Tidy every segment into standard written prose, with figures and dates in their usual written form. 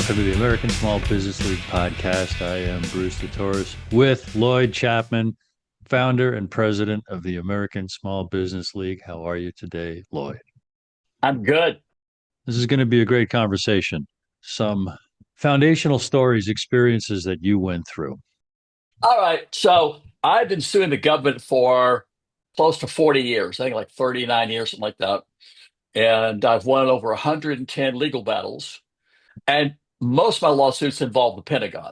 Welcome to the American Small Business League podcast. I am Bruce DeTorres with Lloyd Chapman, founder and president of the American Small Business League. How are you today, Lloyd? I'm good. This is going to be a great conversation. Some foundational stories, experiences that you went through. All right. So I've been suing the government for close to 40 years, I think like 39 years, something like that. And I've won over 110 legal battles. And most of my lawsuits involve the Pentagon.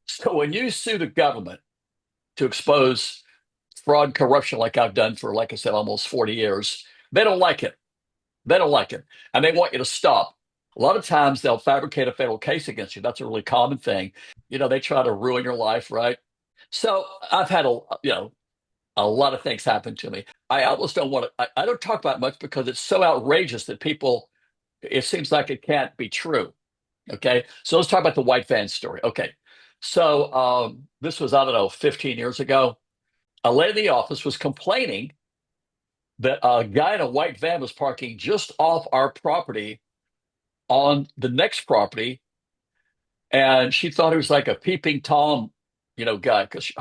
So when you sue the government to expose fraud and corruption, like I've done for, like I said, almost 40 years, they don't like it. They don't like it. And they want you to stop. A lot of times they'll fabricate a federal case against you. That's a really common thing. They try to ruin your life, right? So I've had a lot of things happen to me. I almost don't want to. I don't talk about it much because it's so outrageous that people. It seems like it can't be true. Okay, so let's talk about the white van story. Okay, so this was, I don't know, 15 years ago. A lady in the office was complaining that a guy in a white van was parking just off our property on the next property, and she thought he was like a peeping tom, guy, because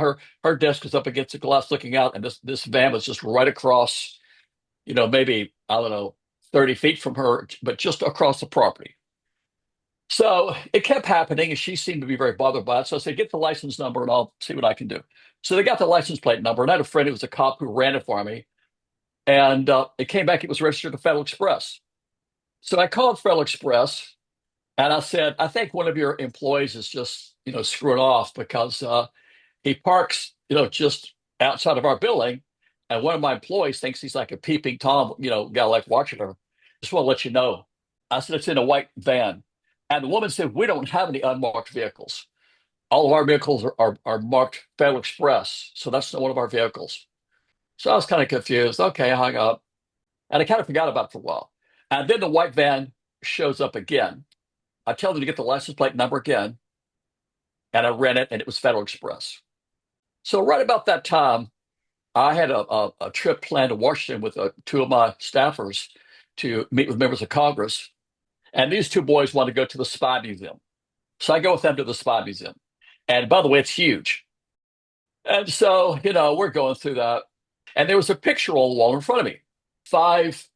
her desk was up against the glass looking out, and this van was just right across, maybe, I don't know, 30 feet from her, but just across the property. So it kept happening, and she seemed to be very bothered by it. So I said, get the license number and I'll see what I can do. So they got the license plate number, and I had a friend who was a cop who ran it for me, and it came back, it was registered to Federal Express. So I called Federal Express and I said, I think one of your employees is just, screwing off because he parks, just outside of our building. And one of my employees thinks he's like a peeping Tom, guy like watching her. Just want to let you know. I said, it's in a white van. And the woman said, we don't have any unmarked vehicles. All of our vehicles are marked Federal Express. So that's not one of our vehicles. So I was kind of confused. Okay, I hung up. And I kind of forgot about it for a while. And then the white van shows up again. I tell them to get the license plate number again. And I ran it, and it was Federal Express. So right about that time, I had a trip planned to Washington with two of my staffers to meet with members of Congress. And these two boys wanted to go to the Spy Museum. So I go with them to the Spy Museum. And by the way, it's huge. And so, we're going through that. And there was a picture on the wall in front of me, 5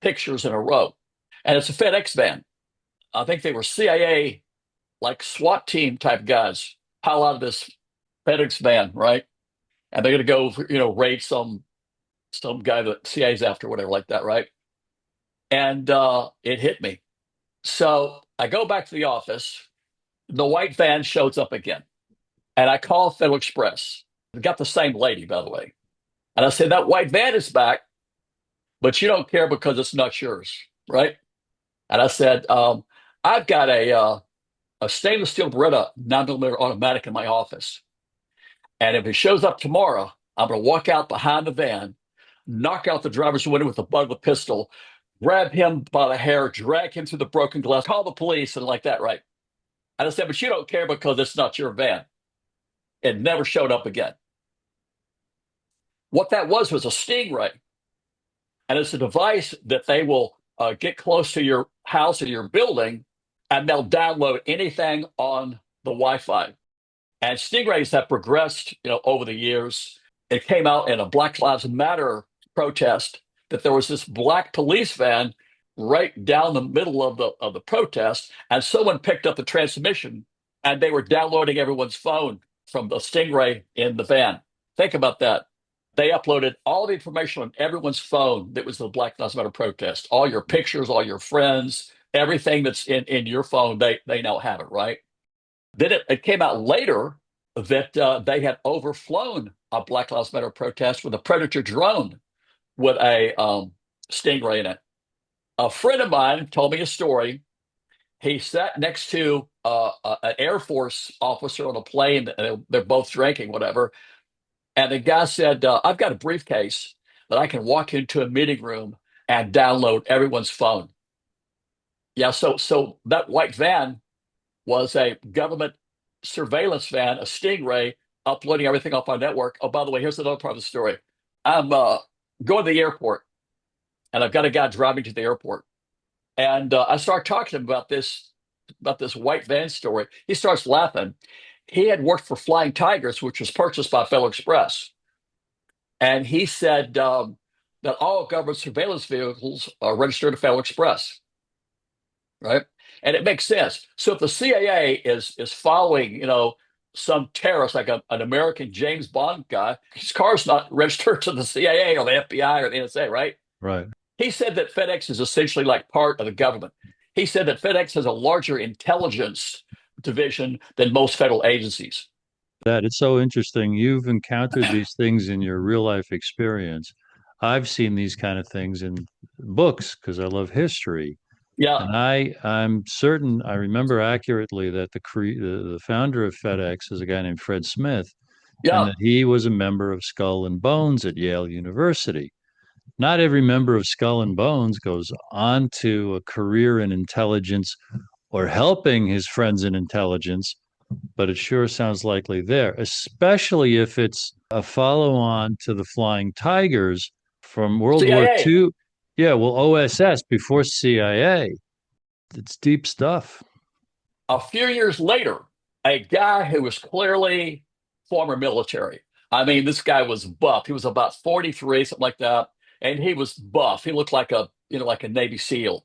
pictures in a row. And it's a FedEx van. I think they were CIA, like SWAT team type guys, pile out of this FedEx van, right? And they're going to go, raid some guy that CIA's after, whatever, like that, right? And it hit me. So I go back to the office. The white van shows up again, and I call Federal Express. I got the same lady, by the way, and I said, that white van is back, but you don't care because it's not yours, right? And I said, I've got a stainless steel Beretta 9mm automatic in my office. And if it shows up tomorrow, I'm going to walk out behind the van, knock out the driver's window with the butt of the pistol, grab him by the hair, drag him through the broken glass, call the police, and like that, right? And I said, but you don't care because it's not your van. It never showed up again. What that was a stingray. And it's a device that they will get close to your house or your building, and they'll download anything on the Wi-Fi. And stingrays have progressed, over the years. It came out in a Black Lives Matter protest that there was this black police van right down the middle of the protest, and someone picked up the transmission, and they were downloading everyone's phone from the stingray in the van. Think about that. They uploaded all the information on everyone's phone that was the Black Lives Matter protest. All your pictures, all your friends, everything that's in your phone, they now have it, right? Then it came out later that they had overflown a Black Lives Matter protest with a Predator drone with a stingray in it. A friend of mine told me a story. He sat next to an Air Force officer on a plane. They're both drinking, whatever. And the guy said, I've got a briefcase that I can walk into a meeting room and download everyone's phone. Yeah, so that white van was a government surveillance van, a stingray, uploading everything off our network. Oh, by the way, here's another part of the story. I'm going to the airport, and I've got a guy driving to the airport. And I start talking to him about this about this white van story. He starts laughing. He had worked for Flying Tigers, which was purchased by Federal Express. And he said that all government surveillance vehicles are registered to Federal Express, right? And it makes sense. So if the CIA is following, some terrorist like an American James Bond guy, his car's not registered to the CIA or the FBI or the NSA, right? Right. He said that FedEx is essentially like part of the government. He said that FedEx has a larger intelligence division than most federal agencies. That it's so interesting. You've encountered these things in your real life experience. I've seen these kind of things in books because I love history. Yeah, And I'm certain I remember accurately that the founder of FedEx is a guy named Fred Smith, and yeah. that he was a member of Skull and Bones at Yale University. Not every member of Skull and Bones goes on to a career in intelligence or helping his friends in intelligence, but it sure sounds likely there, especially if it's a follow on to the Flying Tigers from World War CIA. II. Yeah, well, OSS before CIA. It's deep stuff. A few years later, a guy who was clearly former military. I mean, this guy was buff. He was about 43, something like that. And he was buff. He looked like a Navy SEAL.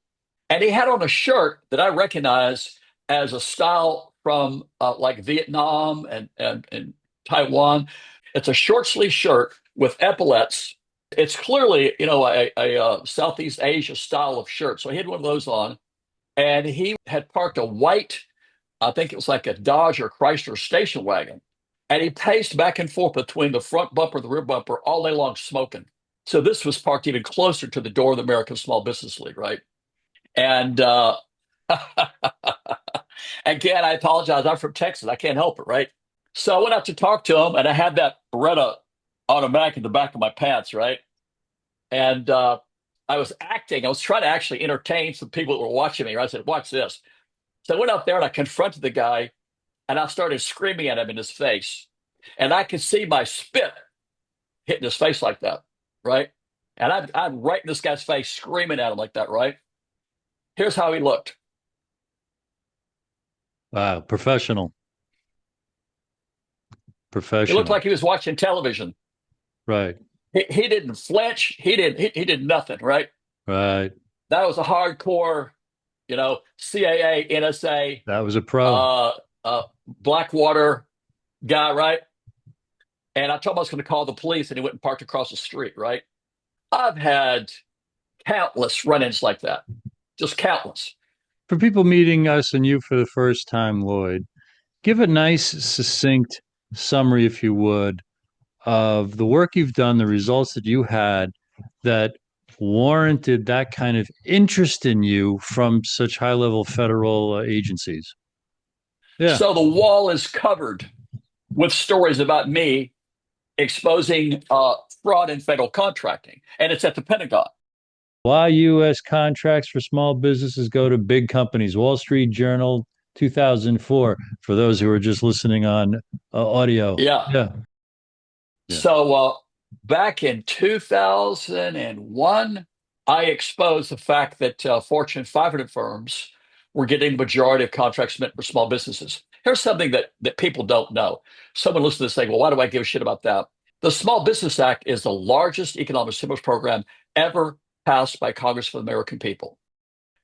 And he had on a shirt that I recognize as a style from like Vietnam and Taiwan. It's a short sleeve shirt with epaulets. It's clearly, a Southeast Asia style of shirt. So he had one of those on, and he had parked a white, I think it was like a Dodge or Chrysler station wagon. And he paced back and forth between the front bumper and the rear bumper all day long smoking. So this was parked even closer to the door of the American Small Business League, right? And again, I apologize. I'm from Texas. I can't help it, right? So I went out to talk to him, and I had that Beretta automatic in the back of my pants, right? And I was acting. I was trying to actually entertain some people that were watching me. Right? I said, "Watch this." So I went out there and I confronted the guy, and I started screaming at him in his face, and I could see my spit hitting his face like that, right? And I'm right in this guy's face, screaming at him like that, right? Here's how he looked. Wow, professional, He looked professional. like he was watching television. Right, He didn't flinch. He did nothing, right? right. That was a hardcore, CIA, NSA, That was a pro. uh, Blackwater guy, right? And I told him I was going to call the police, and he went and parked across the street, right? I've had countless run-ins like that, just countless. For people meeting us and you for the first time, Lloyd, give a nice, succinct summary, if you would, of the work you've done, the results that you had that warranted that kind of interest in you from such high level federal agencies. Yeah. So the wall is covered with stories about me exposing fraud in federal contracting, and it's at the Pentagon. Why U.S. contracts for small businesses go to big companies? Wall Street Journal, 2004. For those who are just listening on audio. Yeah. Yeah. Yeah. So back in 2001, I exposed the fact that Fortune 500 firms were getting the majority of contracts meant for small businesses. Here's something that people don't know. Someone listens to this saying, well, why do I give a shit about that? The Small Business Act is the largest economic stimulus program ever passed by Congress for the American people.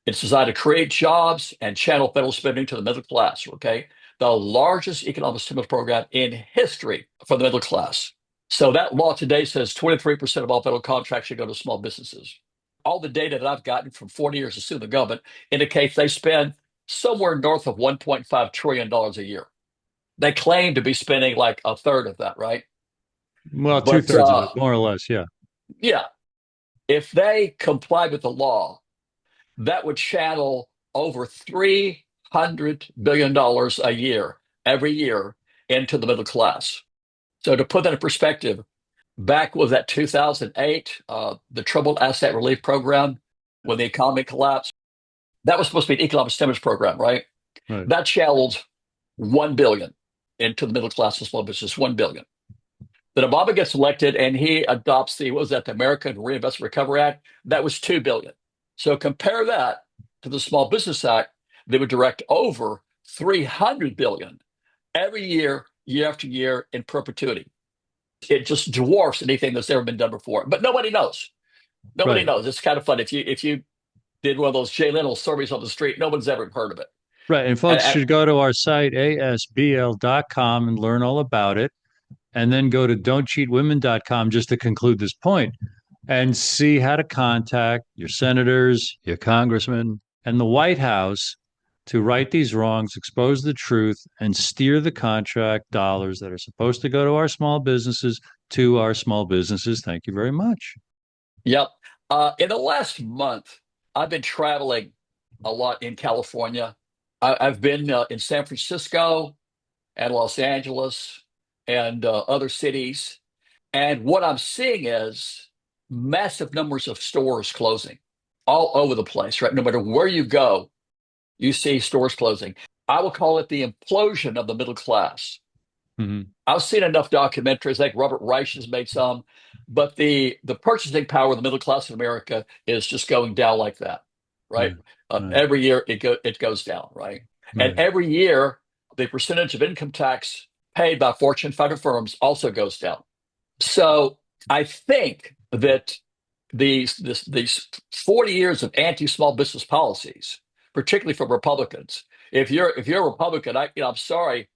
It's designed to create jobs and channel federal spending to the middle class, okay? The largest economic stimulus program in history for the middle class. So that law today says 23% of all federal contracts should go to small businesses. All the data that I've gotten from 40 years of suing the government indicates they spend somewhere north of $1.5 trillion a year. They claim to be spending like a third of that, right? Well, two But thirds of it, more or less. Yeah. yeah, if they complied with the law, that would channel over $300 billion a year, every year, into the middle class. So to put that in perspective, back was that 2008, the Troubled Asset Relief Program, when the economy collapsed, that was supposed to be an economic stimulus program, right? Right. That channeled 1 billion into the middle class and small business, 1 billion. Then Obama gets elected and he adopts the American Reinvestment Recovery Act. That was 2 billion. So compare that to the Small Business Act. they would direct over 300 billion every year, year after year in perpetuity. It just dwarfs anything that's ever been done before. But nobody knows. Nobody Right. knows. It's kind of fun. If you did one of those Jay Leno surveys on the street, no one's ever heard of it. Right. And And, folks and should go to our site, asbl.com, and learn all about it. And then go to don'tcheatwomen.com just to conclude this point and see how to contact your senators, your congressmen, and the White House to right these wrongs, expose the truth, and steer the contract dollars that are supposed to go to our small businesses to our small businesses. Thank you very much. yep. In the last month, I've been traveling a lot in California. I've been in San Francisco and Los Angeles and other cities. And what I'm seeing is massive numbers of stores closing all over the place, right? No matter where you go, you see stores closing. I will call it the implosion of the middle class. Mm-hmm. I've seen enough documentaries, like Robert Reich has made some, but the purchasing power of the middle class in America is just going down like that, right? Right. Right. Every year it goes down, right? And Right. every year the percentage of income tax paid by Fortune 500 firms also goes down. So I think that these 40 years of anti-small business policies, particularly from Republicans. If you're a Republican, I'm sorry,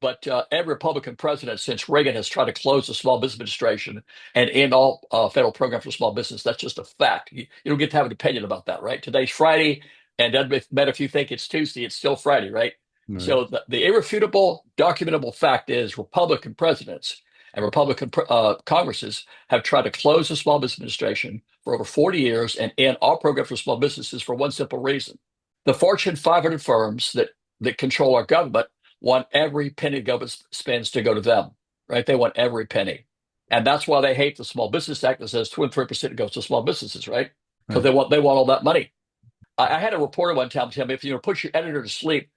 but every Republican president since Reagan has tried to close the Small Business Administration and end all federal programs for small business. That's just a fact. You don't get to have an opinion about that, right? Today's Friday, and doesn't matter if you think it's Tuesday, it's still Friday, right? Right. So the irrefutable, documentable fact is Republican presidents and Republican Congresses have tried to close the Small Business Administration for over 40 years and end all programs for small businesses for one simple reason. The Fortune 500 firms that control our government want every penny the government spends to go to them, right? They want every penny. And that's why they hate the Small Business Act that says 23% goes to small businesses, right? Because Right. they want all that money. I had a reporter one time tell me, if you put your editor to sleep,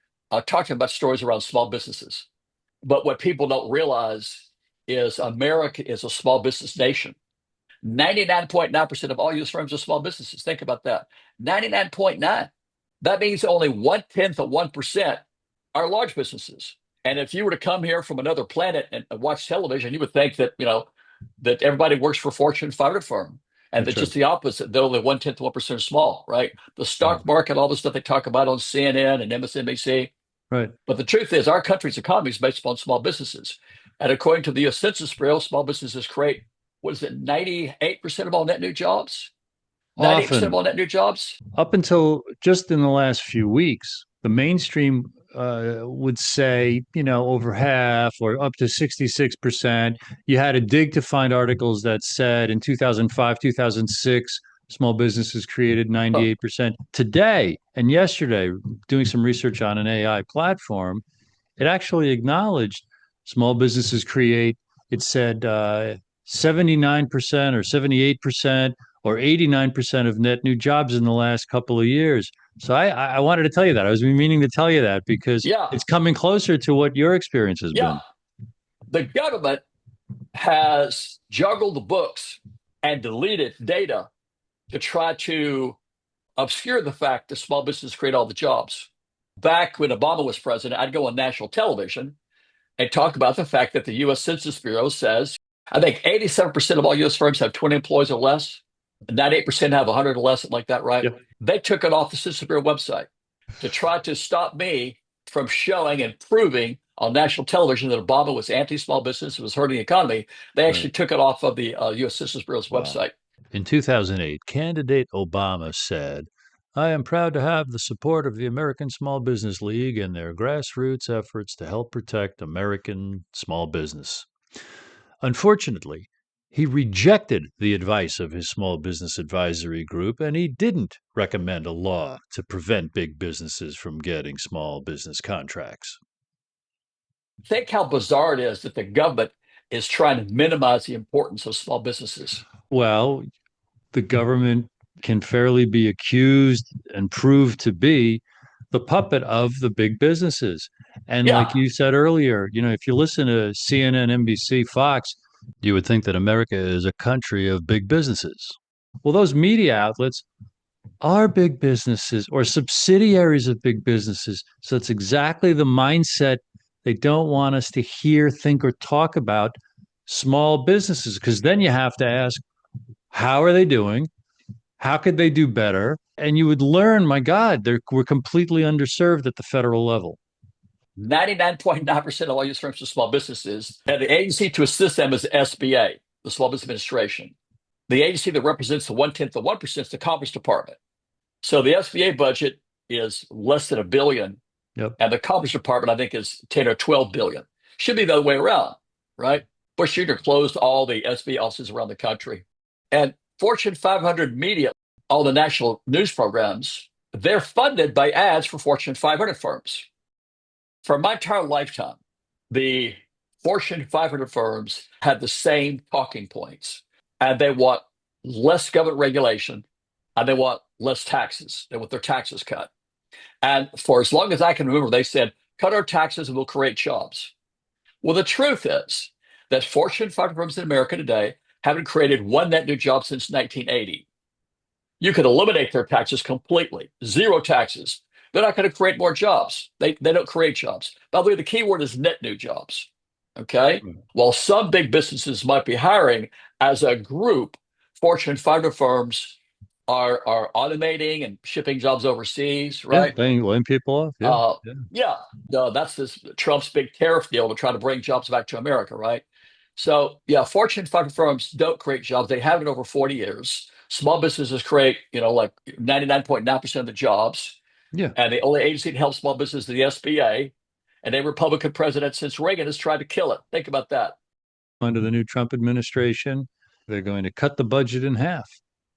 talking about stories around small businesses. But what people don't realize is America is a small business nation. 99.9% of all U.S. firms are small businesses. Think about that. 99.9. That means only 0.1% are large businesses. And if you were to come here from another planet and watch television, you would think that, that everybody works for Fortune 500 firm. And That's that's right. just the opposite. They're only 1/10 of 1% small, right? The Right. stock market, all the stuff they talk about on CNN and MSNBC. Right. But the truth is, our country's economy is based upon small businesses. And according to the U.S. Census Bureau, small businesses create, what is it, 98% of all net new jobs? 98% of Often, all net new jobs? up until just in the last few weeks, the mainstream would say, over half or up to 66%. You had to dig to find articles that said in 2005, 2006, small businesses created Huh. 98%. Today and yesterday, doing some research on an AI platform, it actually acknowledged small businesses create, it said 79% or 78% or 89% of net new jobs in the last couple of years. So I wanted to tell you that. I was meaning to tell you that because Yeah, it's coming closer to what your experience has yeah. been. The government has juggled the books and deleted data to try to obscure the fact that small businesses create all the jobs. Back when Obama was president, I'd go on national television and talk about the fact that the U.S. Census Bureau says, I think 87% of all U.S. firms have 20 employees or less, 98% have 100 or less, something like that, right? Yep. They took it off the Census Bureau website to try to stop me from showing and proving on national television that Obama was anti-small business, it was hurting the economy. They Right. actually took it off of the U.S. Census Bureau's Wow. website. In 2008, candidate Obama said, I am proud to have the support of the American Small Business League in their grassroots efforts to help protect American small business. Unfortunately, he rejected the advice of his small business advisory group and he didn't recommend a law to prevent big businesses from getting small business contracts. Think how bizarre it is that the government is trying to minimize the importance of small businesses. Well, the government can fairly be accused and proved to be the puppet of the big businesses. And Yeah, like you said earlier, if you listen to CNN, NBC, Fox, you would think that America is a country of big businesses. Well, those media outlets are big businesses or subsidiaries of big businesses. So it's exactly the mindset they don't want us to hear, think, or talk about small businesses, because then you have to ask, how are they doing? How could they do better? And you would learn, my God, we're completely underserved at the federal level. 99.9% of all U.S. firms are small businesses, and the agency to assist them is the SBA, the Small Business Administration. The agency that represents the 1/10 of 1% is the Commerce Department. So the SBA budget is less than $1 billion, Yep. and the Commerce Department, I think, is 10 or 12 billion. Should be the other way around, right? Bush Jr. closed all the SBA offices around the country. And Fortune 500 media, all the national news programs, they're funded by ads for Fortune 500 firms. For my entire lifetime, the Fortune 500 firms had the same talking points, and they want less government regulation, and they want less taxes. They want their taxes cut. And for as long as I can remember, they said, cut our taxes and we'll create jobs. Well, the truth is that Fortune 500 firms in America today haven't created one net new job since 1980. You could eliminate their taxes completely, zero taxes. They're not going to create more jobs. They don't create jobs. By the way, the key word is net new jobs. Okay. While some big businesses might be hiring, as a group, Fortune 500 firms are automating and shipping jobs overseas, Yeah, right? laying people off. Yeah, Uh, yeah. yeah, that's this Trump's big tariff deal to try to bring jobs back to America, right? So, yeah, Fortune 500 firms don't create jobs. They haven't over 40 years. Small businesses create, like 99.9% of the jobs. Yeah. And the only agency that helps small business is the SBA. And a Republican president since Reagan has tried to kill it. Think about that. Under the new Trump administration, they're going to cut the budget in half,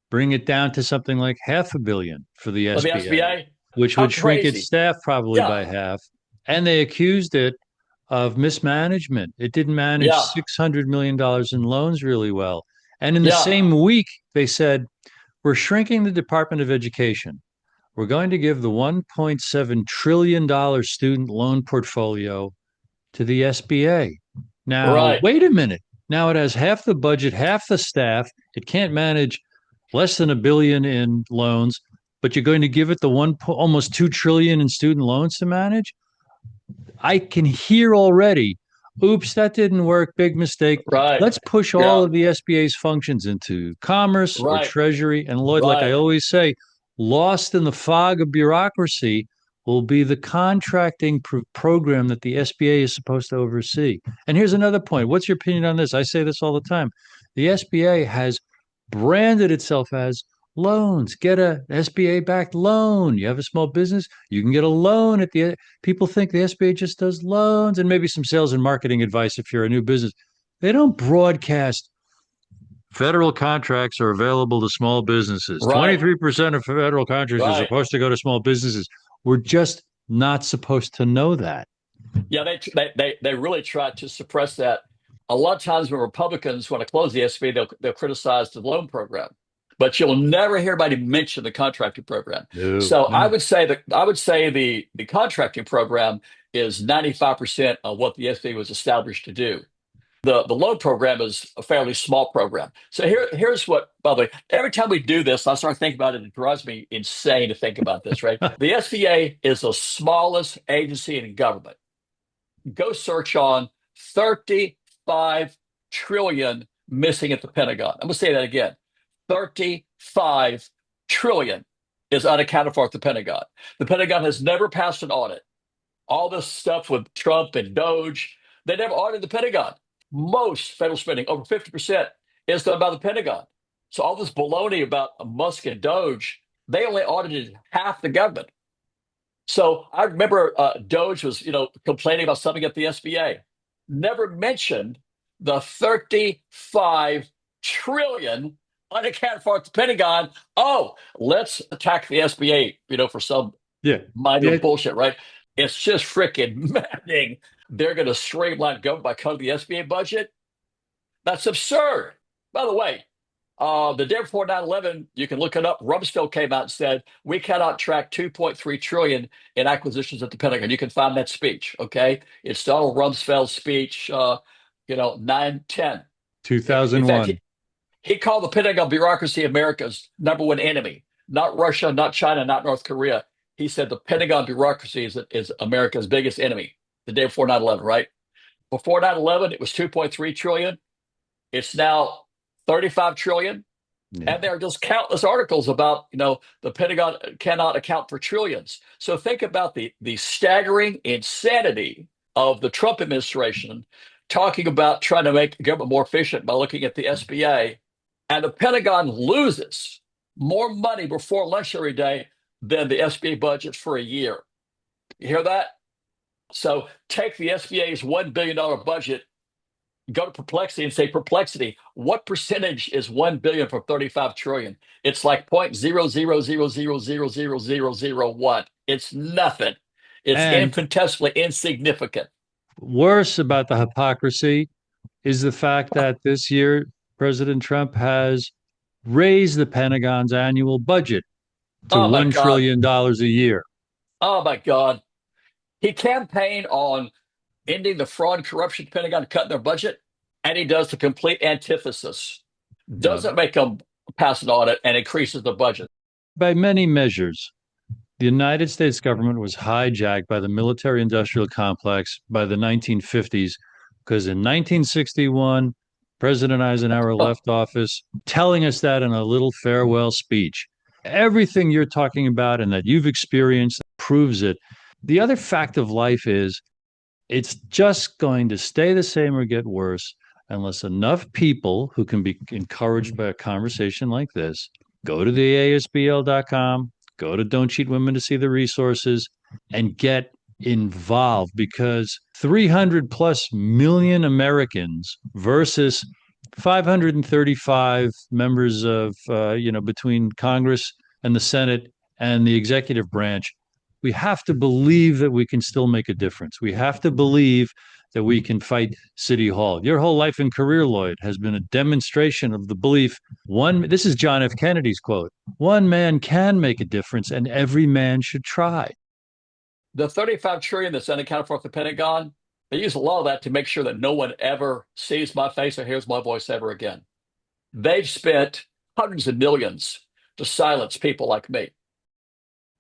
bring it down to something like $500 million for the But the SBA, SBA, which how would shrink its crazy. staff probably Yeah, by half. And they accused it of mismanagement. It didn't manage yeah, $600 million in loans really well. And in the yeah, same week, they said, we're shrinking the Department of Education. We're going to give the $1.7 trillion student loan portfolio to the SBA. Now, right, wait a minute. Now it has half the budget, half the staff. It can't manage less than $1 billion in loans, but you're going to give it the almost $2 trillion in student loans to manage. I can hear already. Oops, that didn't work. Big mistake. right. Let's push all Yeah, of the SBA's functions into commerce or right, treasury. And Lloyd, like I right, always say, lost in the fog of bureaucracy will be the contracting program that the SBA is supposed to oversee. And here's another point. What's your opinion on this? I say this all the time. The SBA has branded itself as loans. Get a SBA backed loan. You have a small business, you can get a loan at the people think the SBA just does loans and maybe some sales and marketing advice if you're a new business. They don't broadcast federal contracts are available to small businesses. right, 23% of federal contracts are right. supposed to go to small businesses. We're just not supposed to know that. Yeah, they really try to suppress that. A lot of times when Republicans want to close the SBA, they'll criticize the loan program, but you'll never hear anybody mention the contracting program. No, So I no. would say that I would say the contracting program is 95% of what the SBA was established to do. The loan program is a fairly small program. So here's what, by the way, every time we do this, I start thinking about it. It drives me insane to think about this, right? The SBA is the smallest agency in government. Go search on 35 trillion missing at the Pentagon. I'm going to say that again. 35 trillion is unaccounted for at the Pentagon. The Pentagon has never passed an audit. All this stuff with Trump and Doge, they never audited the Pentagon. Most federal spending, over 50%, is done by the Pentagon. So all this baloney about Musk and Doge, they only audited half the government. So I remember Doge was, complaining about something at the SBA. Never mentioned the 35 trillion unaccounted for at the Pentagon. Oh, let's attack the SBA, for some Yeah. minor Yeah. bullshit, right? It's just freaking maddening. They're going to streamline government by cutting the SBA budget. That's absurd. By the way, the day before 9/11, you can look it up. Rumsfeld came out and said, we cannot track 2.3 trillion in acquisitions at the Pentagon. You can find that speech. Okay. It's Donald Rumsfeld's speech, 9/10. In fact, 2001. he called the Pentagon bureaucracy America's number one enemy. not Russia, not China, not North Korea. He said the Pentagon bureaucracy is America's biggest enemy the day before 9/11, right? Before 9/11, it was 2.3 trillion. It's now 35 trillion. Yeah. And there are just countless articles about, the Pentagon cannot account for trillions. So think about the staggering insanity of the Trump administration talking about trying to make the government more efficient by looking at the SBA. And the Pentagon loses more money before lunch every day than the SBA budget for a year. You hear that? So take the SBA's $1 billion budget, go to Perplexity and say, Perplexity, what percentage is 1 billion from 35 trillion? It's like 0.000000001. It's nothing. It's And infinitesimally insignificant. worse about the hypocrisy is the fact that this year President Trump has raised the Pentagon's annual budget to Oh my $1 God. trillion a year. Oh my God. He campaigned on ending the fraud and corruption Pentagon, cutting their budget, and he does the complete antithesis. Yeah. Doesn't make them pass an audit and increases the budget. By many measures, the United States government was hijacked by the military industrial complex by the 1950s, because in 1961, President Eisenhower left office telling us that in a little farewell speech. Everything you're talking about and that you've experienced proves it. The other fact of life is it's just going to stay the same or get worse unless enough people who can be encouraged by a conversation like this go to the ASBL.com, go to Don't Cheat Women to see the resources, and get involved, because 300 plus million Americans versus 535 members of, between Congress and the Senate and the executive branch. We have to believe that we can still make a difference. We have to believe that we can fight City Hall. Your whole life and career, Lloyd, has been a demonstration of the belief this is John F. Kennedy's quote, one man can make a difference and every man should try. The 35 trillion that's unaccounted for at the Pentagon, they use a lot of that to make sure that no one ever sees my face or hears my voice ever again. They've spent hundreds of millions to silence people like me.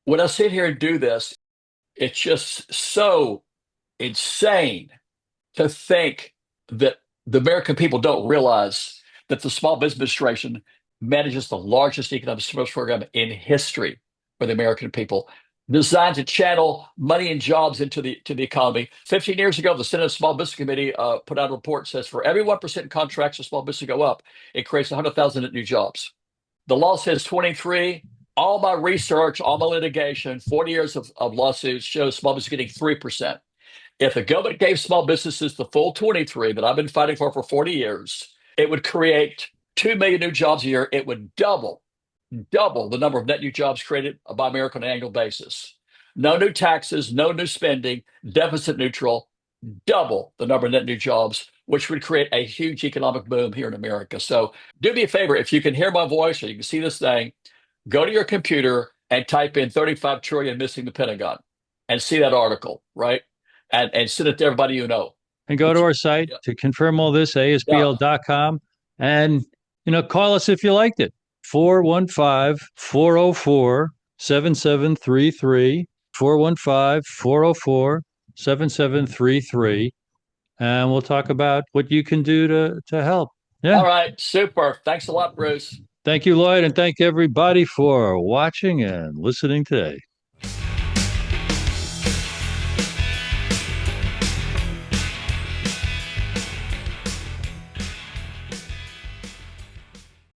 When I sit here and do this, it's just so insane to think that the American people don't realize that the Small Business Administration manages the largest economic stimulus program in history for the American people, designed to channel money and jobs into the economy. 15 years ago, the Senate Small Business Committee put out a report that says for every 1% contracts for small business go up, it creates 100,000 new jobs. The law says 23. All my research, all my litigation, 40 years of lawsuits shows small business getting 3%. If the government gave small businesses the full 23 that I've been fighting for 40 years, it would create 2 million new jobs a year. It would double the number of net new jobs created by America on an annual basis. No new taxes, no new spending, deficit neutral, double the number of net new jobs, which would create a huge economic boom here in America. So do me a favor, if you can hear my voice or you can see this thing, go to your computer and type in 35 trillion missing the Pentagon and see that article, right? And send it to everybody you know. And go to our site to confirm all this, ASBL.com. And, call us if you liked it. 415-404-7733, 415-404-7733. And we'll talk about what you can do to help. Yeah. All right. Super. Thanks a lot, Bruce. Thank you, Lloyd, and thank everybody for watching and listening today.